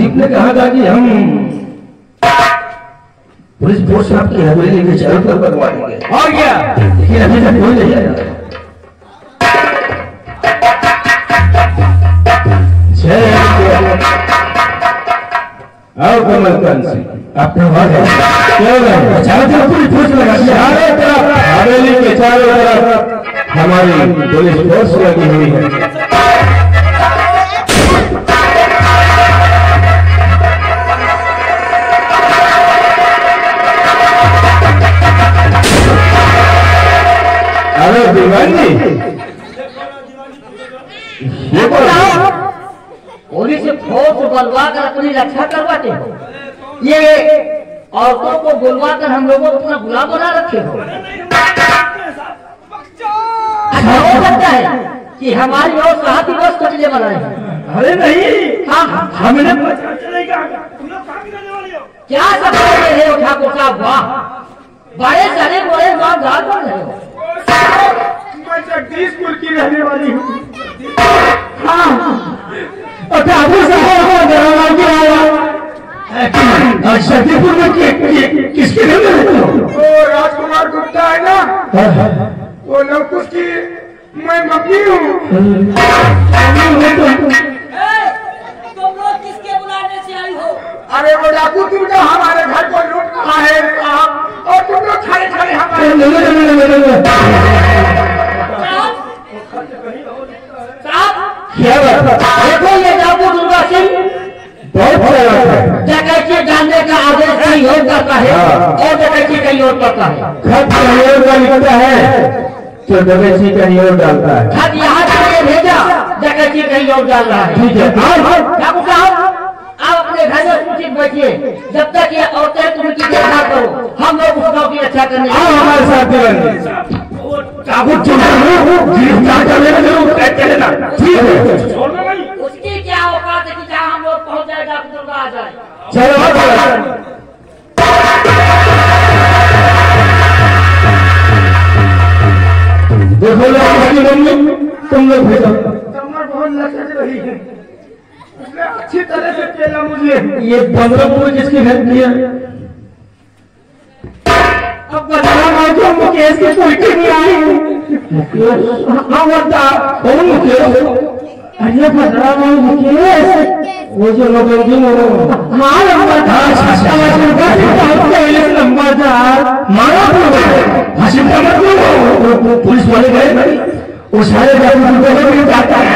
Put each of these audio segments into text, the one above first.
Police ने कहा था कि हम पुलिस फोर्स आपकी हवेली के चारों तरफ लगवा देंगे। और क्या? लेकिन अभी तक कोई नहीं आया। आओ कमलकांत सिंह, आपका आवाज है। क्या होगा? चारों तरफ पुलिस फोर्स लगा दिया। चारों तरफ हवेली के चारों तरफ हमारी पुलिस फोर्स लगी हुई है। अरे दीवानी, ये पुलिस फोर्स बुलवा कर अपनी रक्षा करवाते हो। ये औरतों को बुलवा कर हम लोगों को अपना गुलाम बना रखे हो। हो सकता है कि हमारी और साथी बस कटले बनाए। अरे नहीं, हाँ, हमने क्या सब बोल रहे हो ठाकुर साहब? वाह, बड़े चले बड़े गाँव झाड़ कर रहे हो। मैं जगदीशपुर की रहने वाली हूँ। ठाकुर साहब जगदीशपुर में किसके रहने वाले हो? वो राजकुमार गुप्ता है ना, वो लवकुश की मैं मम्मी हूँ। तुम लोग किसके बुलाने से आई हो? अरे वो डाकू तुम जो हमारे घर को लूट रहा है साहब, और तुम लोग खड़े खड़े हमारे देखो ये डाकू दुर्गा सिंह डकैती डालने का आदेश कहीं और करता है और डकैती कहीं और करता है। खत कहीं और का लिखता है तो डकैती कहीं और डालता है। खत यहाँ से भेजा, डकैती कहीं और डाल रहा है। ठीक है, ठाकुर साहब आप अपने घर में उचित बैठिए। जब तक ये औरतें तुम की देखभाल करो, हम लोग उस गाँव की रक्षा करने हमारे साथ ठीक है। उसकी क्या औकात है कि जहाँ हम लोग पहुँच जाए डाकू दुर्गा आ जाए। चलो देखो तुम लोग भेजो। कमर बहुत लचक रही है, उसने अच्छी तरह से केला मुझे। ये 15 पूरी किसकी हेल्प किया? अब बदनाम हो जो मुकेश की पोइट्री नहीं आई। हाँ बता कौन मुकेश? अरे बदनाम हो मुकेश, वो जो लोग हाँ लंबा था, लंबा था, मारा हाशिम का मतलब पुलिस वाले गए, वो सारे जाता है।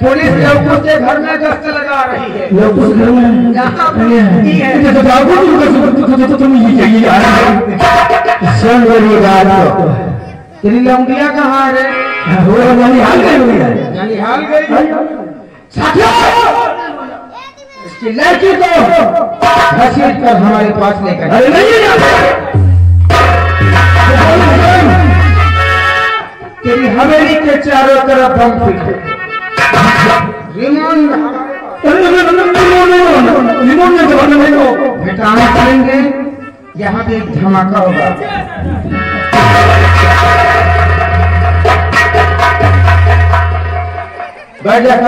पुलिस लवकुश के घर में गश्त लगा रही है। लवकुश घर में तुम तेरी लौंडिया कहाँ है? ननिहाल गई। इसकी लड़की को घसीट कर हमारे पास लेकर। अरे तेरी हवेली के चारों तरफ बम फिट रिमोट भेटाना करेंगे। यहाँ पे एक धमाका होगा। बैठ जाए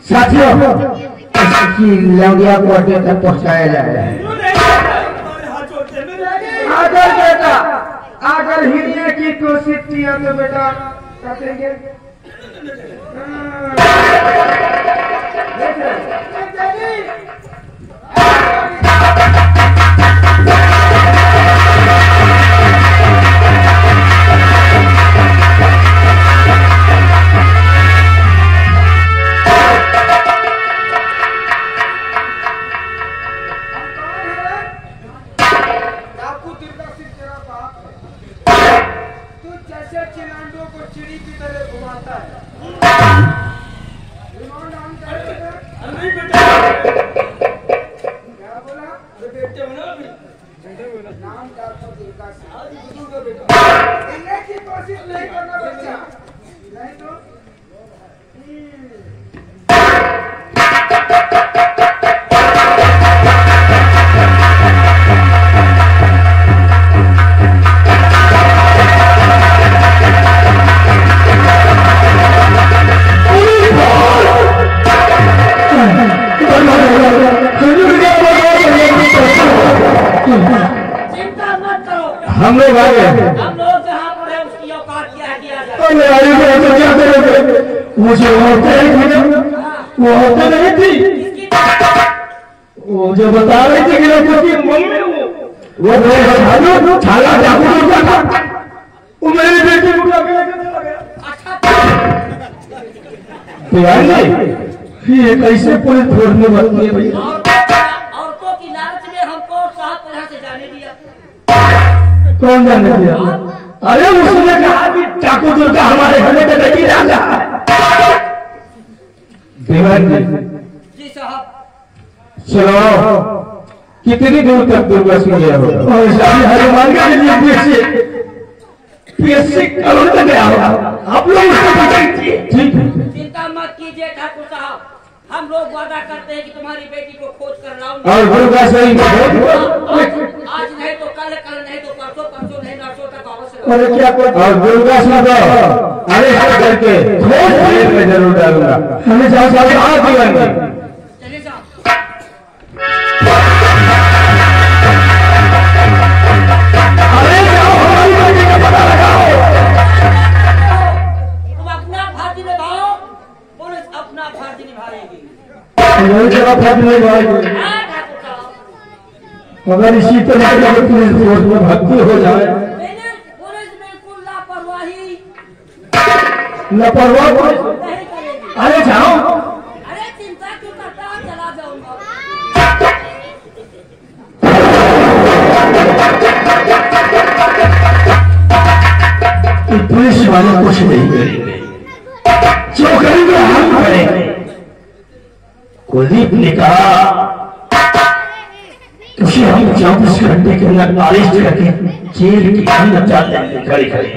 साथियों, इसकी लौंडिया को अड्डे तक पहुंचाया जाए। अगर बेटा अगर हिलने की कोशिश किया तो बेटा काटेंगे। हम लोग आ गए। हम लोग जहाँ पर है उसकी औकात क्या है किया जाए। तो क्या करोगे? मुझे वो होते नहीं थी, वो जो बता रही थी कि लोगों की मम्मी वो छाला चाकू उठा था, वो मेरी बेटी को ये कैसे पुलिस फोर्स में बनती है भैया? औरतों की लालच ने हमको साहब तरह से जाने दिया। कौन जाने दिया? अरे उसने कहा कि चाकू दुर्गा हमारे घर में नहीं डाला। जी साहब। चलो कितनी दूर तक दुर्गा सिंह गया होगा? हनुमान के लिए पीएससी करोड़ तक गया होगा। आप लोग उसको पकड़िए। ठीक है, चिंता मत कीजिए ठाकुर साहब, हम लोग वादा करते हैं कि तुम्हारी बेटी को खोज कर लाऊंगा। और दुर्गा सिंह आज नहीं तो कल, कल नहीं तो परसों, परसों नहीं नरसों तक अवश्य। अरे क्या और दुर्गा सिंह अरे करके जेल में जरूर डालूंगा। हमें जाओ चलिए साहब। अरे जाओ, हमारी बेटी का पता लगाओ। तुम अपना फर्ज निभाओ, पुलिस अपना फर्ज निभाएगी। अगर इसी तरह से पुलिस फोर्स में भर्ती हो जाए, पुलिस बिल्कुल लापरवाही लापरवाह नहीं करेगी। अरे जाओ। अरे चिंता क्यों करता, चला जाऊंगा। पुलिस वाले कुछ नहीं करेंगे, जो करेंगे हम करेंगे। कुलदीप ने कहा उसे हम 24 घंटे के अंदर अरेस्ट करके जेल के अंदर डाल देंगे खड़े खड़े।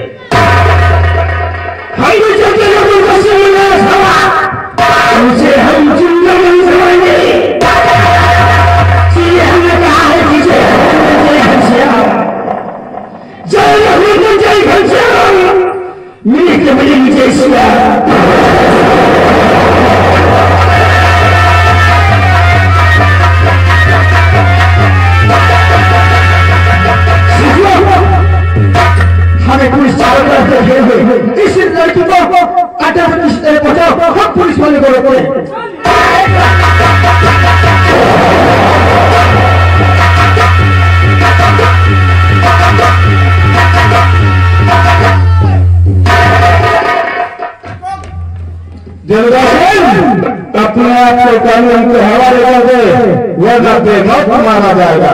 हम उसे हम जिंदा नहीं समझेंगे। हमने कहा है कि जय घनश्याम, जय घनश्याम मिले के मिलेगी जय श्याम। हमें पुलिस चारों तरफ से घेरे हुए, इस लड़की को अटक किस तरह पहुंचाओ, हम पुलिस वाले को रोके। अपने आप को कानून के हवाले कर दे, वरना बेमौत मारा जाएगा।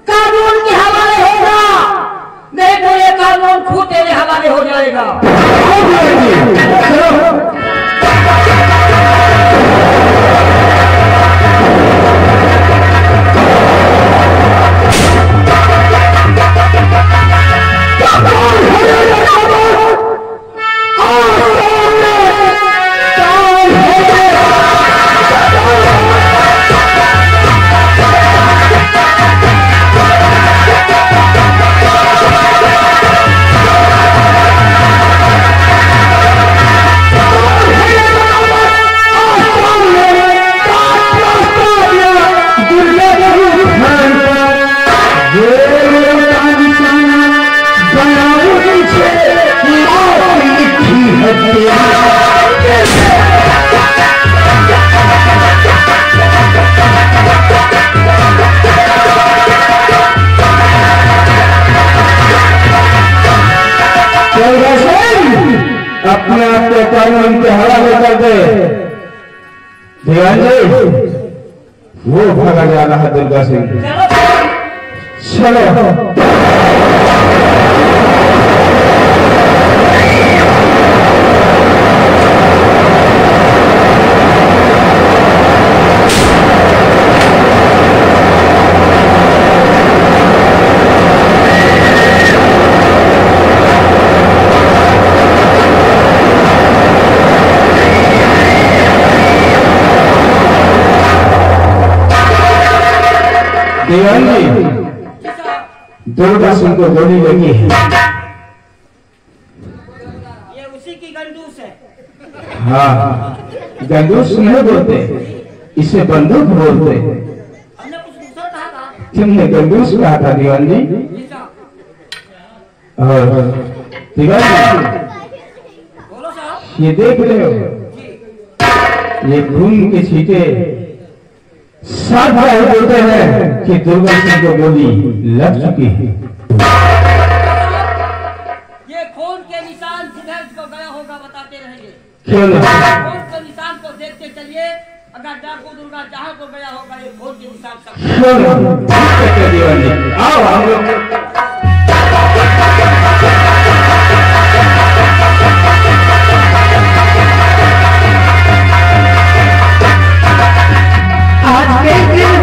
कानून के हवाले होगा, नहीं तो ये कानून खुद तेरे हवाले हो जाएगा। अपने आप को कानून के हवाले कर दे। ध्यान दे, वो भागा जा रहा है दुर्गा सिंह। चलो दीवान जी, दुर्गा सिंह को गोली लगी है। ये उसी की गंदूस है। हाँ, गंदूस नहीं बोलते, इसे बंदूक बोलते। हमने कुछ दूसरा कहा था। तुमने गंदूस कहा था दीवान जी। और दीवान जी, बोलो साहब। ये देख रहे हो, ये खून के छींटे साफ बोलते हैं कि दुर्गा सिंह को गोली लग चुकी है। ये खून के निशान जिधर को गया होगा बताते रहेंगे। क्यों नहीं? खून के निशान को देखते चलिए, अगर डाकू दुर्गा जहाँ को गया होगा ये खून के निशान सब। क्यों नहीं? दीवान जी, आओ हम लोग।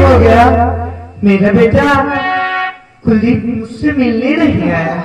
हो गया मेरा बेटा कुलदीप मुझसे मिलने नहीं आया।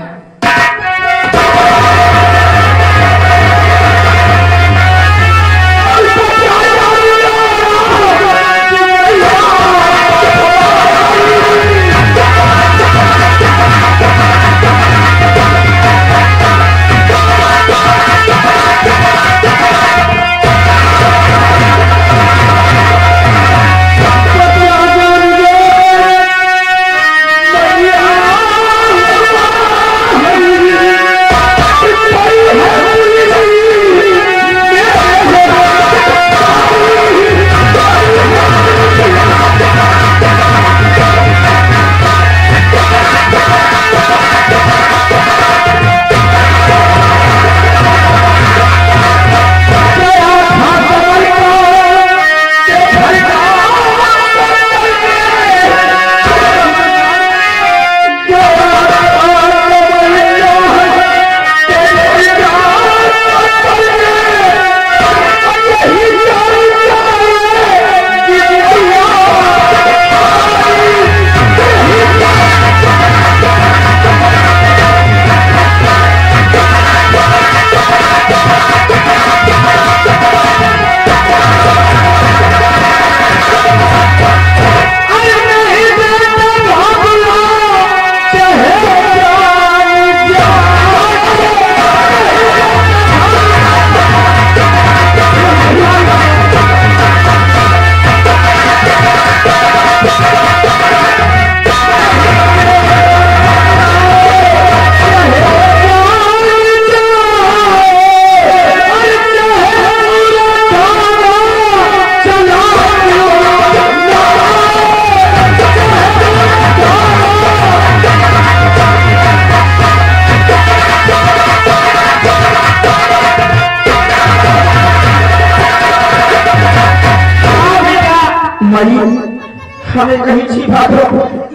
हमें कहीं छिपा दो,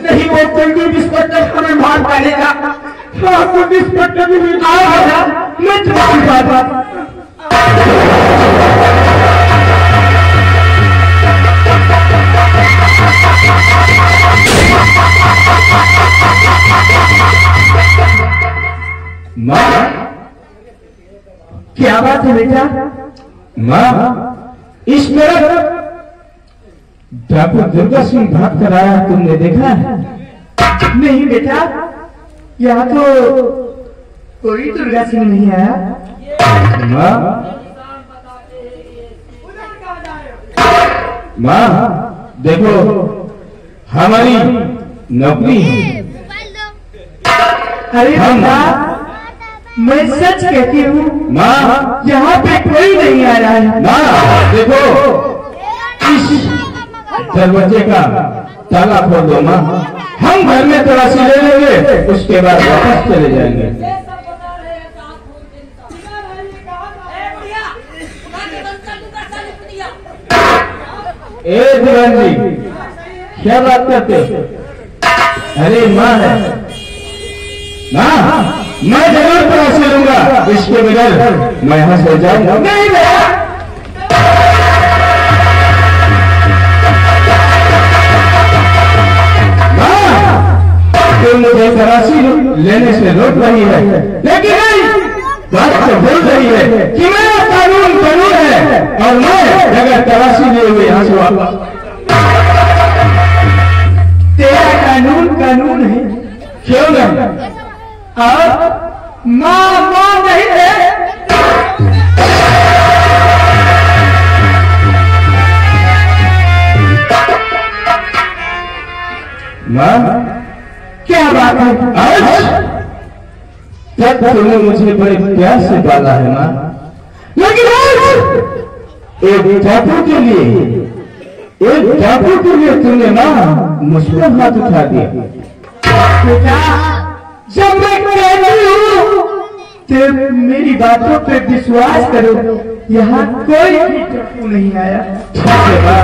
नहीं वो कुलदीप इंस्पेक्टर हमें मार डालेगा। आपको इंस्पेक्टर भी आओ, मैं तुम्हारी बात माँ, क्या बात है बेटा? माँ, इस तरफ डाकू दुर्गा सिंह भाग कर आया, तुमने देखा है? नहीं बेटा, यहाँ तो कोई दुर्गा सिंह नहीं आया। माँ, माँ देखो, हमारी नौकरी है। अरे बेटा, मैं सच कहती हूँ माँ, यहाँ पे कोई नहीं आया है। माँ देखो, इस दरवाजे का ताला खोल दो माँ, हम घर में तलाशी ले लेंगे, उसके बाद वापस चले जाएंगे। ए दीवान जी, क्या बात करते हो? अरे माँ है, माँ मैं जरूर तलाशी लूंगा, इसके बगैर मैं यहाँ से जाऊंगा नहीं। मुझे तलाशी लेने से रोक रही है, लेकिन नहीं, बात तो बोल रही है कि मेरा कानून कानून है और मैं अगर तलाशी लिए हुए यहाँ से वापस तेरा कानून है। क्यों नहीं? और माँ नहीं है। माँ क्या बात है? आज तब तुमने मुझे बड़े प्यार से पाला है माँ, लेकिन आज एक टापू के लिए तुमने माँ मुझ पर हाथ उठा दिया। बेटा जब मैं कहती हूँ तो मेरी बातों पे विश्वास करो, यहाँ कोई भी टापू नहीं आया। ठीक है माँ,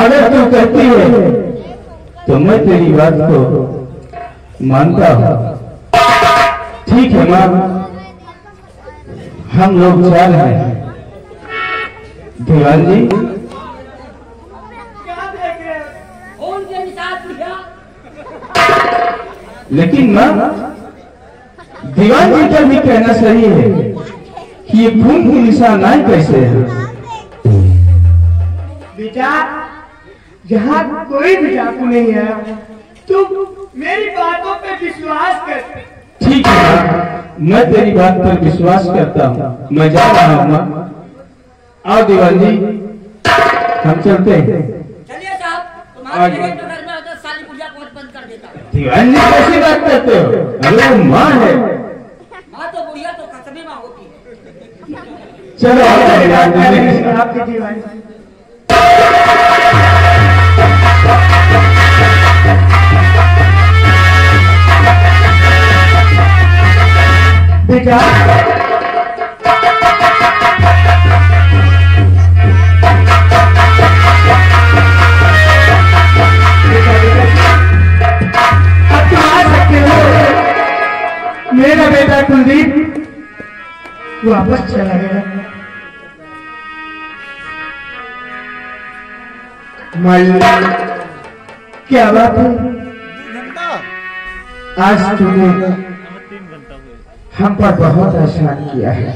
अगर तू कहती है तो मैं तेरी बात को मानता हूँ। ठीक है माँ, हम लोग जा रहे हैं। दीवान जी, कौन के निशान भैया? लेकिन माँ दीवान जी का भी कहना सही है कि ये खून के निशान आए कैसे है। बेटा यहाँ कोई भी डाकू नहीं है, तुम मेरी बातों पे विश्वास कर। ठीक है माँ, मैं तेरी बात पर विश्वास करता हूँ। मैं जा रहा हूँ माँ। आओ दीवान जी, हम चलते हैं। चलिए साहब, तुम्हारे लिए तो घर में होता साली पूजा को बंद कर देता। दीवान जी कैसी बात करते हो? अरे वो माँ है। माँ तो बुढ़िया तो कसमी माँ होती है। चलो दीवान आपके दीवान बेटा अब तुम आ सकते हो। मेरा बेटा कुलदीप वापस चला गया। क्या बात है? आज तुमने हम पर बहुत एहसान किया है,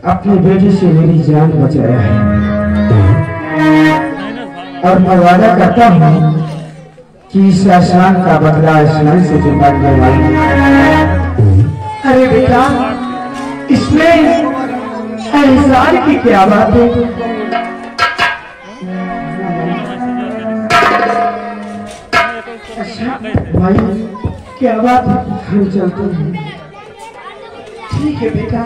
अपनी बेटी से मेरी जान बचाया है, और मैं वादा करता हूँ कि इस एहसान का बदला एहसान से चुकाने वाली। अरे बेटा, इसमें एहसान की क्या बात है? भाई क्या बात है? हम चलते हैं। ठीक है बेटा।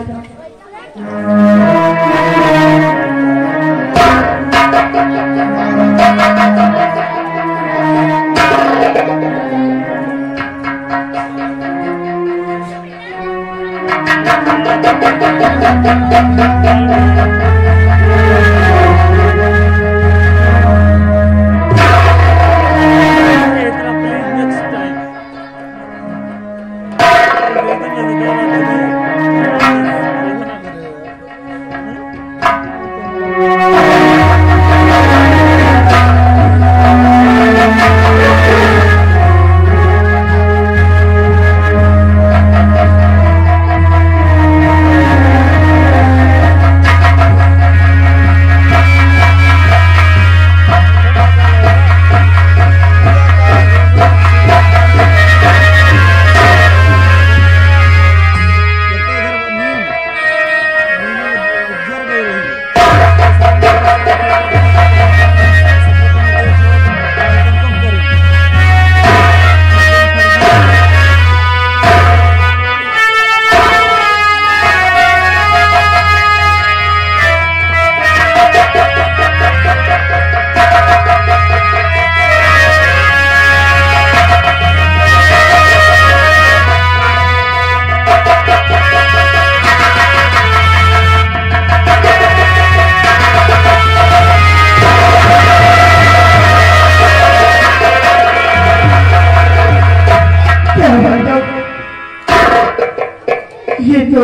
ये तो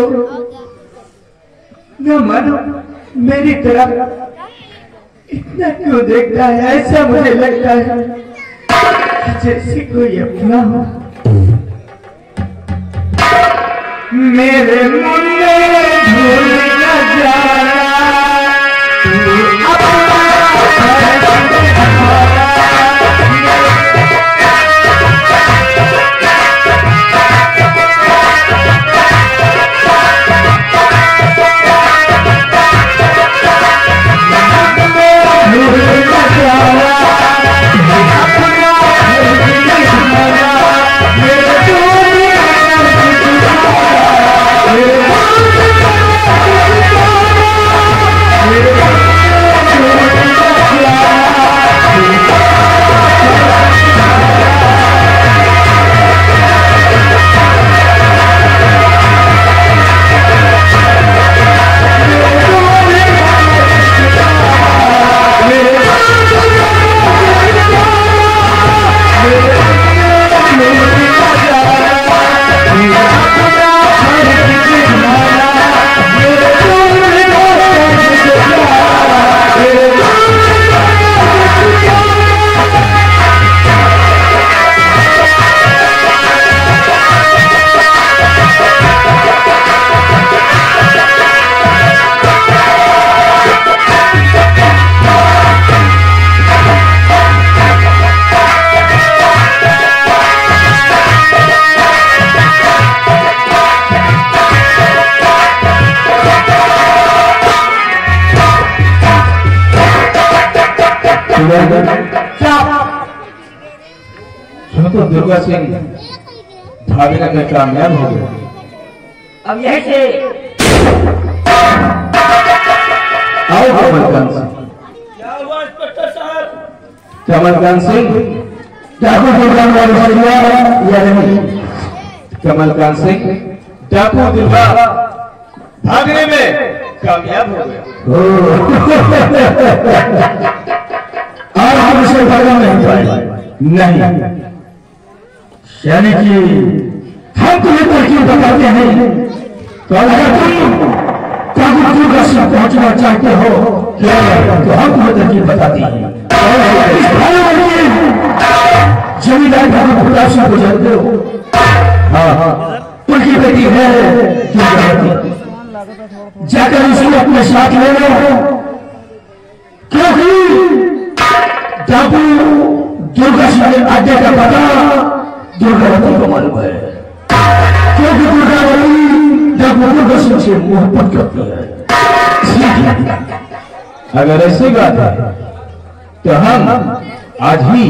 न मानो मेरी तरफ इतना क्यों देखता है? ऐसा मुझे लगता है जैसे कोई अपना हो। मेरे मुन्ने भूल न जाना अपना तुम तो दुर्गा सिंह भागने में कामयाब हो गए। अब यही से आओ कमलकांत सिंह। क्या हुआ इंस्पेक्टर साहब? कमलकांत सिंह डाकू दुर्गा या नहीं? कमलकांत सिंह डाकू दुर्गा भागने में कामयाब हो गया। और हम इसे भागा नहीं पाए। नहीं, यानी कि हम तुम्हें तरकीब बताते हैं तो अगर तुम काबुल का सिर्फ पहुंचना चाहते हो क्या तो हम तुम्हें तरकीब बताते हैं। जमींदार काबुल सिंह को जानते हो? हाँ, उनकी बेटी है जाकर उसे अपने साथ ले लो, क्योंकि डाकू दुर्गा सिंह के अड्डे का पता दुर्गावती को मालूम है, क्योंकि दुर्गावती डाकू दुर्गा सिंह से मोहब्बत करती है। अगर ऐसी बात है तो हम आज ही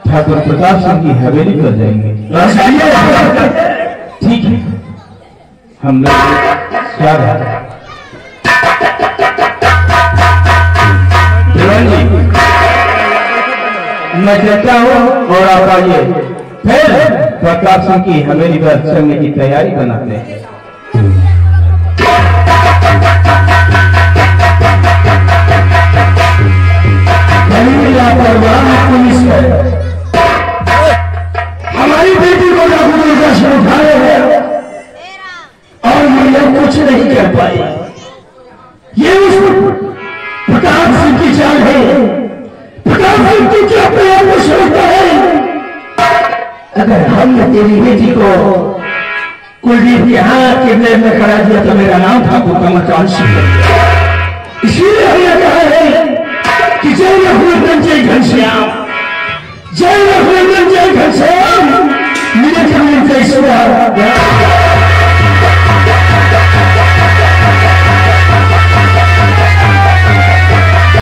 ठाकुर प्रताप सिंह की हवेली पर जाएंगे। ठीक है, हम लोग स्वागत। मैं कहता हूँ और आप आइए, फिर प्रताप सिंह की हवेली पर चलने की तैयारी बनाते हैं। पुलिस है, हमारी बेटी को दुर्गा से उठाए हैं और ये कुछ नहीं कर पाए। ये उस प्रताप सिंह की चाल है। प्रताप सिंह की क्या प्रयास में सोचता है अगर हमने तेरी बेटी को कुलदीप के हाथ के ब्लेड में करा दिया तो मेरा नाम ठाकुर कमलकांत सिंह। इसीलिए हमने कहा है कि जय रघुनंदन जय घनश्याम, जय रघुनंदन जय घनश्याम, मेरे जमीन जय सुधा।